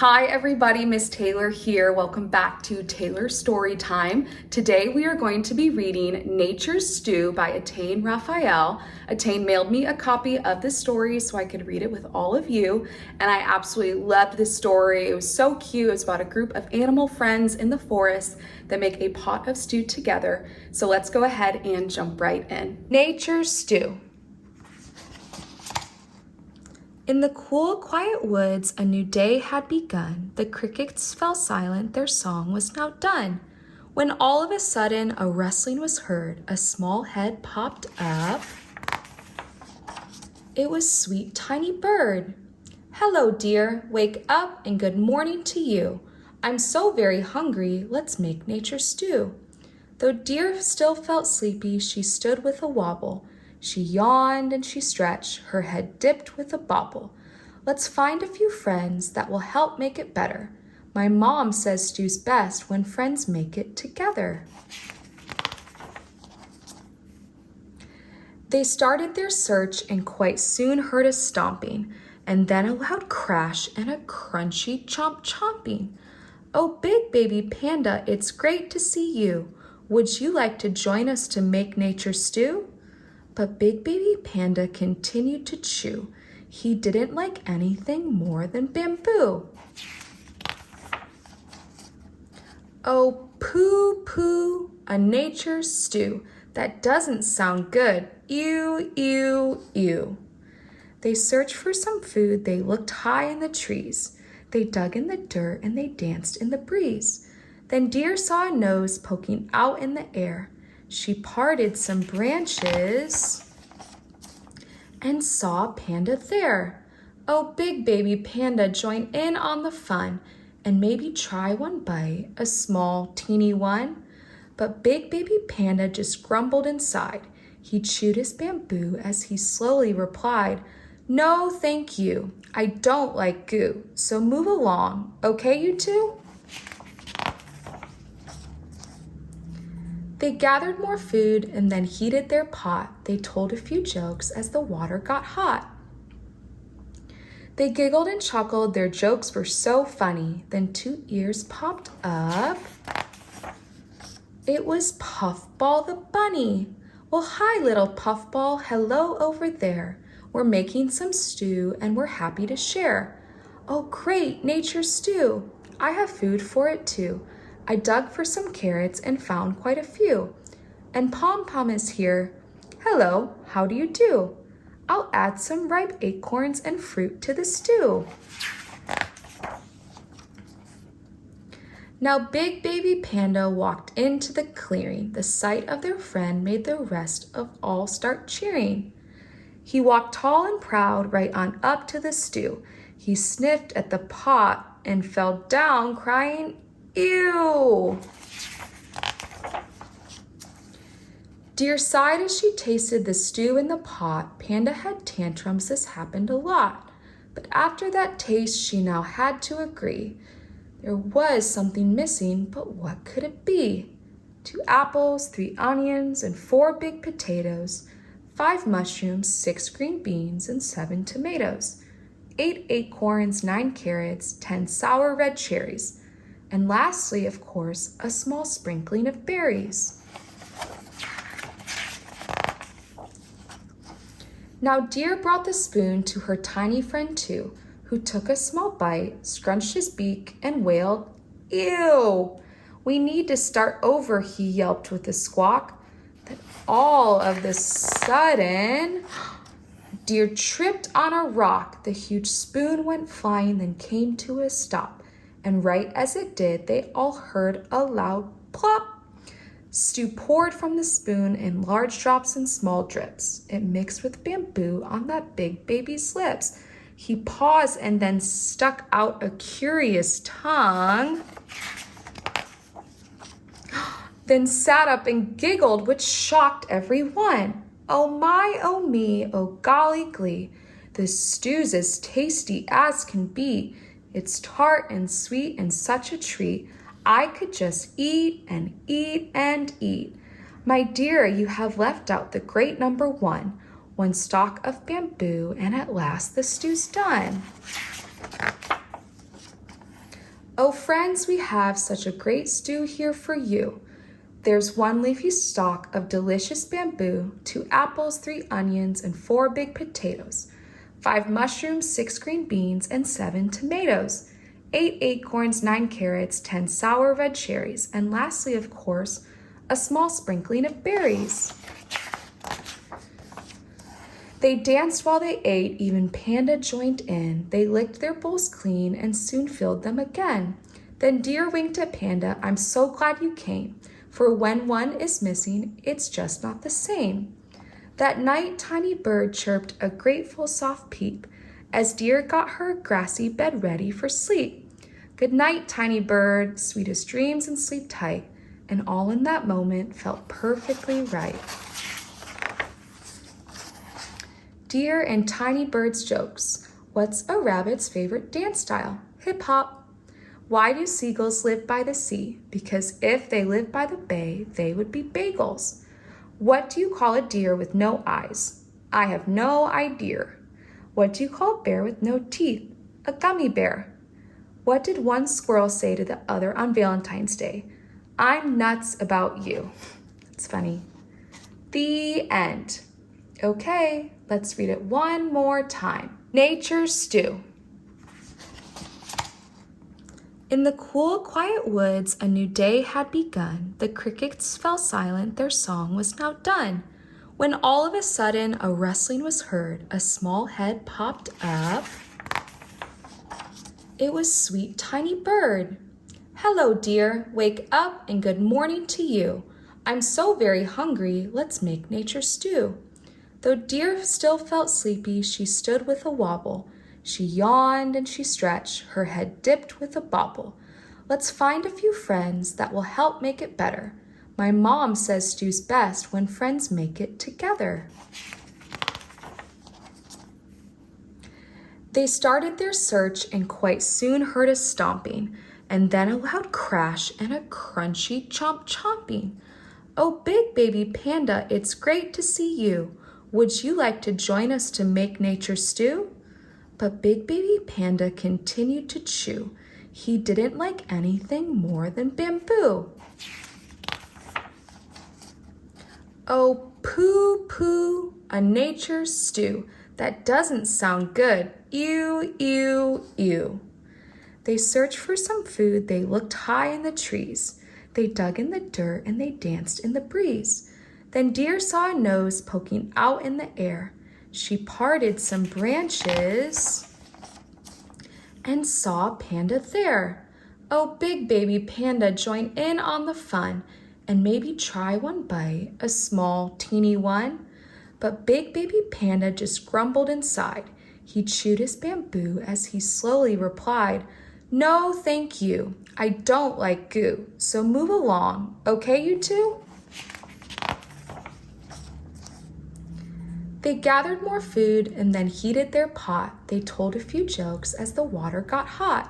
Hi everybody, Miss Taylor here. Welcome back to Taylor's Storytime. Today we are going to be reading Nature's Stew by Etaine Raphael. Etaine mailed me a copy of the story so I could read it with all of you, and I absolutely loved this story. It was so cute. It was about a group of animal friends in the forest that make a pot of stew together. So let's go ahead and jump right in. Nature's Stew. In the cool, quiet woods, a new day had begun. The crickets fell silent, their song was now done. When all of a sudden a rustling was heard, a small head popped up. It was Sweet Tiny Bird. Hello, dear, wake up and good morning to you. I'm so very hungry, let's make nature stew. Though Deer still felt sleepy, she stood with a wobble. She yawned and she stretched, her head dipped with a bobble. Let's find a few friends that will help make it better. My mom says stew's best when friends make it together. They started their search and quite soon heard a stomping, and then a loud crash and a crunchy chomping. Oh, big baby panda, it's great to see you. Would you like to join us to make nature stew? But Big Baby Panda continued to chew. He didn't like anything more than bamboo. Oh, pooh, pooh, a nature stew. That doesn't sound good. Ew, ew, ew. They searched for some food. They looked high in the trees. They dug in the dirt and they danced in the breeze. Then Deer saw a nose poking out in the air. She parted some branches and saw Panda there. Oh, big baby Panda, join in on the fun and maybe try one bite, a small, teeny one. But big baby Panda just grumbled inside. He chewed his bamboo as he slowly replied, No, thank you. I don't like goo, so move along, okay, you two? They gathered more food and then heated their pot. They told a few jokes as the water got hot. They giggled and chuckled. Their jokes were so funny. Then two ears popped up. It was Puffball the bunny. Well, hi, little Puffball. Hello over there. We're making some stew and we're happy to share. Oh, great, nature stew. I have food for it too. I dug for some carrots and found quite a few. And Pom Pom is here. Hello, how do you do? I'll add some ripe acorns and fruit to the stew. Now Big Baby Panda walked into the clearing. The sight of their friend made the rest of all start cheering. He walked tall and proud right on up to the stew. He sniffed at the pot and fell down crying, Ew! Deer sighed as she tasted the stew in the pot. Panda had tantrums, this happened a lot. But after that taste, she now had to agree. There was something missing, but what could it be? 2 apples, 3 onions, and 4 big potatoes, 5 mushrooms, 6 green beans, and 7 tomatoes, 8 acorns, 9 carrots, 10 sour red cherries, and lastly, of course, a small sprinkling of berries. Now Deer brought the spoon to her tiny friend too, who took a small bite, scrunched his beak, and wailed, Ew! We need to start over, he yelped with a squawk. Then all of a sudden, Deer tripped on a rock. The huge spoon went flying, then came to a stop. And right as it did, they all heard a loud plop. Stew poured from the spoon in large drops and small drips. It mixed with bamboo on that big baby's lips. He paused and then stuck out a curious tongue. Then sat up and giggled, which shocked everyone. Oh my, oh me, oh golly glee. This stew's as tasty as can be. It's tart and sweet and such a treat. I could just eat and eat and eat. My dear, you have left out the great number 1, 1 stalk of bamboo, and at last the stew's done. Oh, friends, we have such a great stew here for you. There's 1 leafy stalk of delicious bamboo, 2 apples, 3 onions, and 4 big potatoes, 5 mushrooms, 6 green beans, and 7 tomatoes, 8 acorns, 9 carrots, 10 sour red cherries, and lastly, of course, a small sprinkling of berries. They danced while they ate, even Panda joined in. They licked their bowls clean and soon filled them again. Then Deer winked at Panda, I'm so glad you came, for when one is missing, it's just not the same. That night, Tiny Bird chirped a grateful soft peep as Deer got her grassy bed ready for sleep. Good night, Tiny Bird, sweetest dreams and sleep tight, and all in that moment felt perfectly right. Deer and Tiny Bird's jokes. What's a rabbit's favorite dance style? Hip hop. Why do seagulls live by the sea? Because if they lived by the bay, they would be bagels. What do you call a deer with no eyes? I have no idea. What do you call a bear with no teeth? A gummy bear. What did one squirrel say to the other on Valentine's Day? I'm nuts about you. It's funny. The end. Okay, let's read it one more time. Nature's stew. In the cool, quiet woods, a new day had begun. The crickets fell silent, their song was now done. When all of a sudden a rustling was heard, a small head popped up. It was sweet Tiny Bird. Hello, dear, wake up and good morning to you. I'm so very hungry, let's make nature's stew. Though Deer still felt sleepy, she stood with a wobble. She yawned and she stretched, her head dipped with a bobble. Let's find a few friends that will help make it better. My mom says stew's best when friends make it together. They started their search and quite soon heard a stomping, and then a loud crash and a crunchy chomp chomping. Oh, big baby panda, it's great to see you. Would you like to join us to make nature stew? But Big Baby Panda continued to chew. He didn't like anything more than bamboo. Oh, poo poo, a nature stew. That doesn't sound good. Ew, ew, ew. They searched for some food. They looked high in the trees. They dug in the dirt and they danced in the breeze. Then Deer saw a nose poking out in the air. She parted some branches and saw Panda there. Oh, big baby Panda, join in on the fun and maybe try one bite, a small, teeny one. But big baby Panda just grumbled inside. He chewed his bamboo as he slowly replied, No, thank you. I don't like goo, so move along, okay, you two? They gathered more food and then heated their pot. They told a few jokes as the water got hot.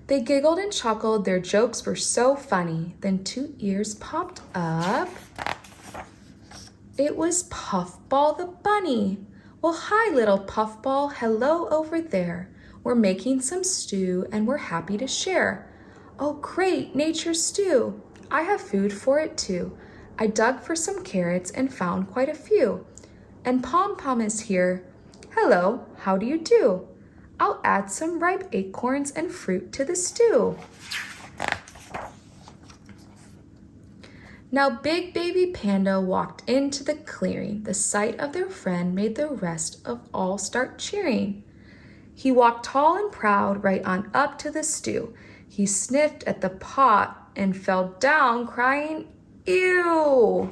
They giggled and chuckled, their jokes were so funny. Then 2 ears popped up. It was Puffball the bunny. Well, hi, little Puffball, hello over there. We're making some stew and we're happy to share. Oh, great, nature's stew. I have food for it too. I dug for some carrots and found quite a few. And Pom Pom is here. Hello, how do you do? I'll add some ripe acorns and fruit to the stew. Now Big Baby Panda walked into the clearing. The sight of their friend made the rest of all start cheering. He walked tall and proud right on up to the stew. He sniffed at the pot and fell down crying, Ew!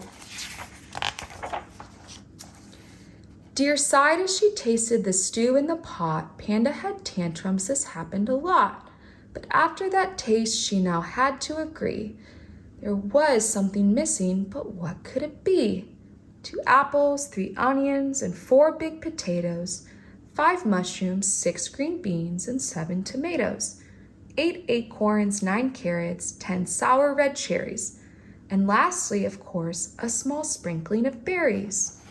Deer sighed as she tasted the stew in the pot. Panda had tantrums, this happened a lot. But after that taste, she now had to agree. There was something missing, but what could it be? 2 apples, 3 onions, and 4 big potatoes, 5 mushrooms, 6 green beans, and 7 tomatoes, 8 acorns, 9 carrots, 10 sour red cherries, and lastly, of course, a small sprinkling of berries.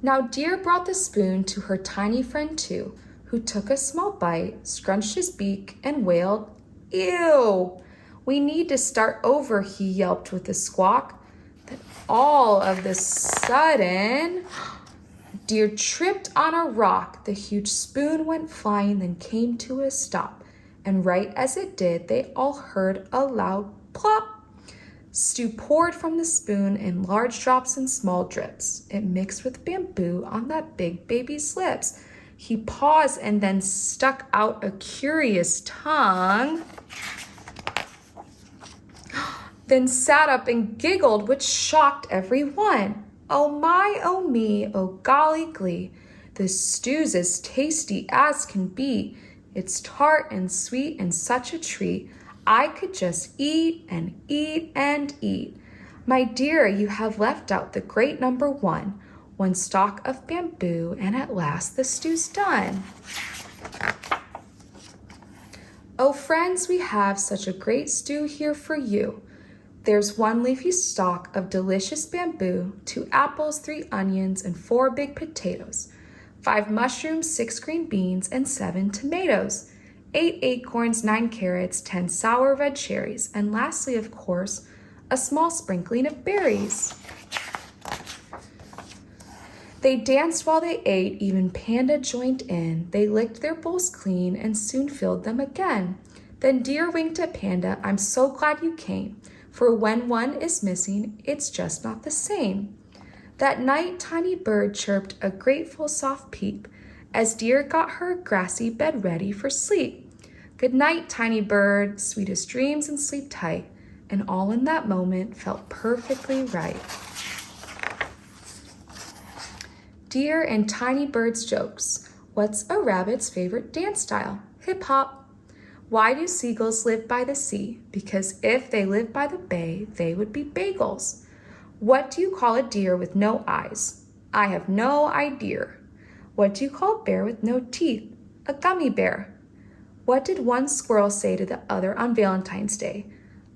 Now Deer brought the spoon to her tiny friend too, who took a small bite, scrunched his beak, and wailed, "Ew! We need to start over," he yelped with a squawk. Then all of the sudden, Deer tripped on a rock. The huge spoon went flying, then came to a stop. And right as it did, they all heard a loud plop. Stew poured from the spoon in large drops and small drips. It mixed with bamboo on that big baby's lips. He paused and then stuck out a curious tongue, then sat up and giggled, which shocked everyone. Oh my, oh me, oh golly glee, this stew's as tasty as can be. It's tart and sweet and such a treat. I could just eat and eat and eat. My dear, you have left out the great number one stalk of bamboo, and at last the stew's done. Oh friends, we have such a great stew here for you. There's 1 leafy stalk of delicious bamboo, 2 apples, 3 onions, and 4 big potatoes, 5 mushrooms, 6 green beans, and 7 tomatoes, 8 acorns, 9 carrots, 10 sour red cherries, and lastly, of course, a small sprinkling of berries. They danced while they ate, even Panda joined in. They licked their bowls clean and soon filled them again. Then Deer winked at Panda, "I'm so glad you came, for when one is missing, it's just not the same." That night, Tiny Bird chirped a grateful soft peep as Deer got her grassy bed ready for sleep. "Good night, Tiny Bird, sweetest dreams and sleep tight." And all in that moment felt perfectly right. Deer and Tiny Bird's jokes. What's a rabbit's favorite dance style? Hip hop. Why do seagulls live by the sea? Because if they lived by the bay, they would be bagels. What do you call a deer with no eyes? I have no idea. What do you call a bear with no teeth? A gummy bear. What did one squirrel say to the other on Valentine's Day?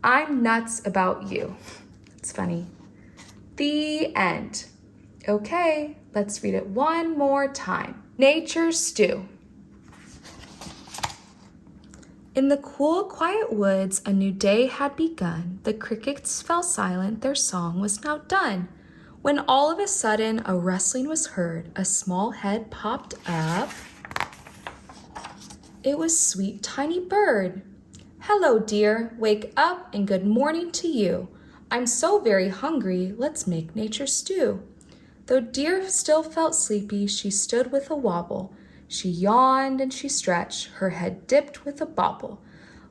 I'm nuts about you. It's funny. The end. Okay, let's read it one more time. Nature's stew. In the cool, quiet woods, a new day had begun. The crickets fell silent, their song was now done. When all of a sudden a rustling was heard, a small head popped up. It was sweet Tiny Bird. "Hello, dear, wake up and good morning to you. I'm so very hungry, let's make nature stew." Though Deer still felt sleepy, she stood with a wobble. She yawned and she stretched, her head dipped with a bobble.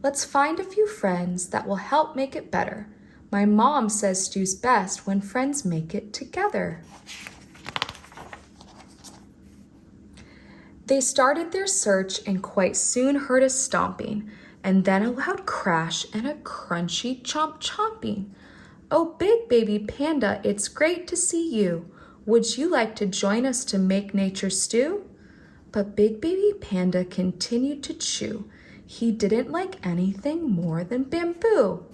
"Let's find a few friends that will help make it better. My mom says stew's best when friends make it together." They started their search and quite soon heard a stomping, and then a loud crash and a crunchy chomp chomping. "Oh, big baby panda, it's great to see you. Would you like to join us to make nature stew?" But big baby panda continued to chew. He didn't like anything more than bamboo.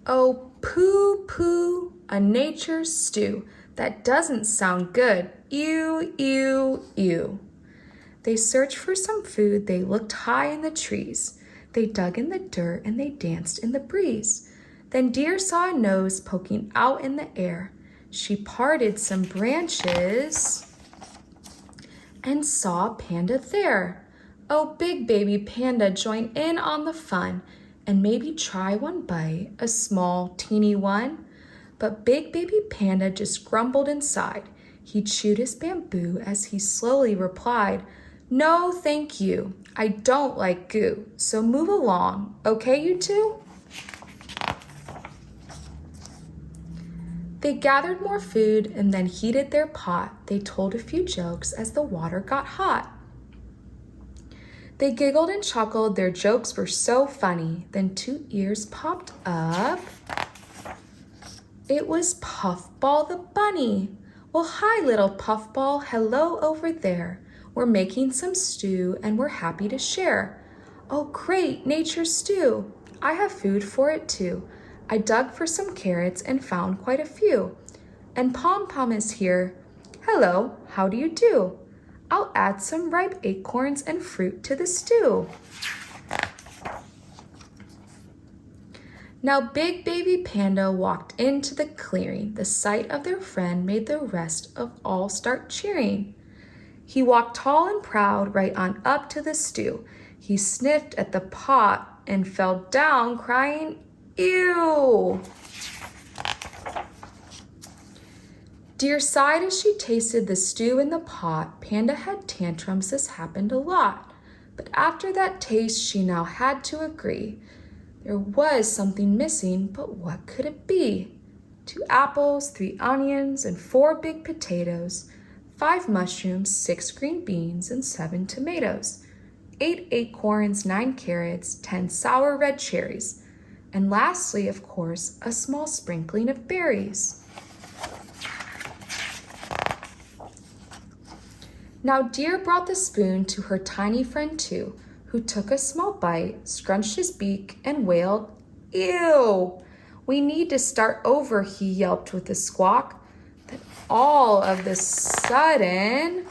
Oh, pooh, pooh, a nature stew. That doesn't sound good. Ew, ew, ew. They searched for some food. They looked high in the trees. They dug in the dirt and they danced in the breeze. Then Deer saw a nose poking out in the air. She parted some branches and saw Panda there. Oh, big baby Panda, join in on the fun and maybe try one bite, a small, teeny one. But big baby Panda just grumbled inside. He chewed his bamboo as he slowly replied, "No, thank you. I don't like goo, so move along, okay, you two?" They gathered more food and then heated their pot. They told a few jokes as the water got hot. They giggled and chuckled, their jokes were so funny. Then 2 ears popped up. It was Puffball the bunny. "Well, hi, little Puffball, hello over there. We're making some stew and we're happy to share." "Oh, great, nature's stew. I have food for it too. I dug for some carrots and found quite a few. And Pom Pom is here. Hello, how do you do? I'll add some ripe acorns and fruit to the stew. Now Big Baby Panda walked into the clearing. The sight of their friend made the rest of all start cheering. He walked tall and proud right on up to the stew. He sniffed at the pot and fell down crying, "Ew!" Deer sighed as she tasted the stew in the pot. Panda had tantrums, this happened a lot. But after that taste, she now had to agree. There was something missing, but what could it be? 2 apples, 3 onions, and 4 big potatoes, 5 mushrooms, 6 green beans, and 7 tomatoes, 8 acorns, 9 carrots, 10 sour red cherries, and lastly, of course, a small sprinkling of berries. Now Deer brought the spoon to her tiny friend too, who took a small bite, scrunched his beak, and wailed, "Ew! We need to start over," he yelped with a squawk. Then all of a sudden,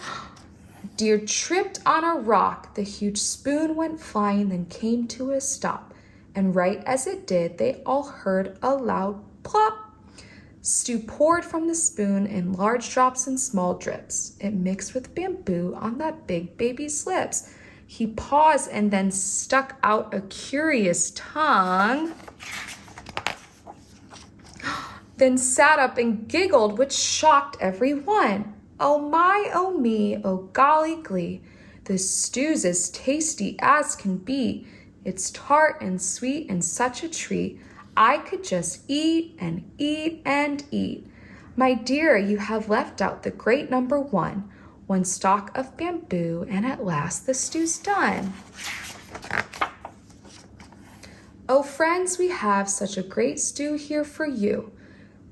Deer tripped on a rock. The huge spoon went flying, then came to a stop. And right as it did, they all heard a loud plop. Stew poured from the spoon in large drops and small drips. It mixed with bamboo on that big baby's lips. He paused and then stuck out a curious tongue, then sat up and giggled, which shocked everyone. Oh my, oh me, oh golly glee, this stew's as tasty as can be. It's tart and sweet and such a treat. I could just eat and eat and eat. My dear, you have left out the great number 1 stalk of bamboo, and at last the stew's done. Oh friends, we have such a great stew here for you.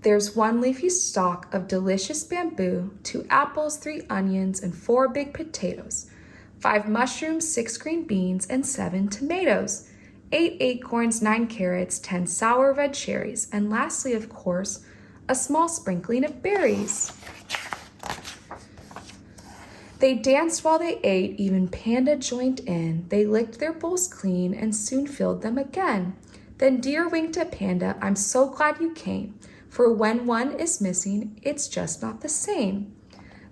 There's 1 leafy stalk of delicious bamboo, 2 apples, 3 onions, and 4 big potatoes, 5 mushrooms, 6 green beans, and 7 tomatoes, 8 acorns, 9 carrots, 10 sour red cherries, and lastly, of course, a small sprinkling of berries. They danced while they ate, even Panda joined in. They licked their bowls clean and soon filled them again. Then Deer winked at Panda, "I'm so glad you came, for when one is missing, it's just not the same."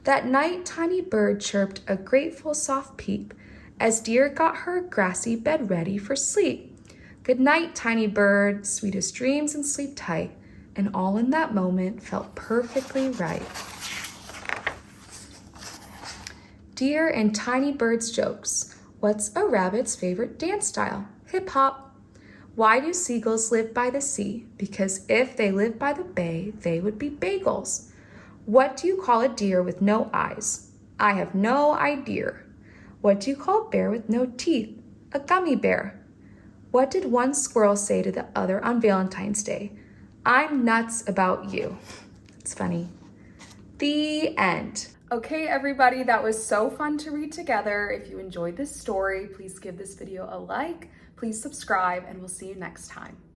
That night, Tiny Bird chirped a grateful soft peep as Deer got her grassy bed ready for sleep. "Good night, Tiny Bird, sweetest dreams and sleep tight." And all in that moment felt perfectly right. Deer and Tiny Bird's jokes. What's a rabbit's favorite dance style? Hip hop. Why do seagulls live by the sea? Because if they lived by the bay, they would be bagels. What do you call a deer with no eyes? I have no idea. What do you call a bear with no teeth? A gummy bear. What did one squirrel say to the other on Valentine's Day? I'm nuts about you. It's funny. The end. Okay, everybody, that was so fun to read together. If you enjoyed this story, please give this video a like, please subscribe, and we'll see you next time.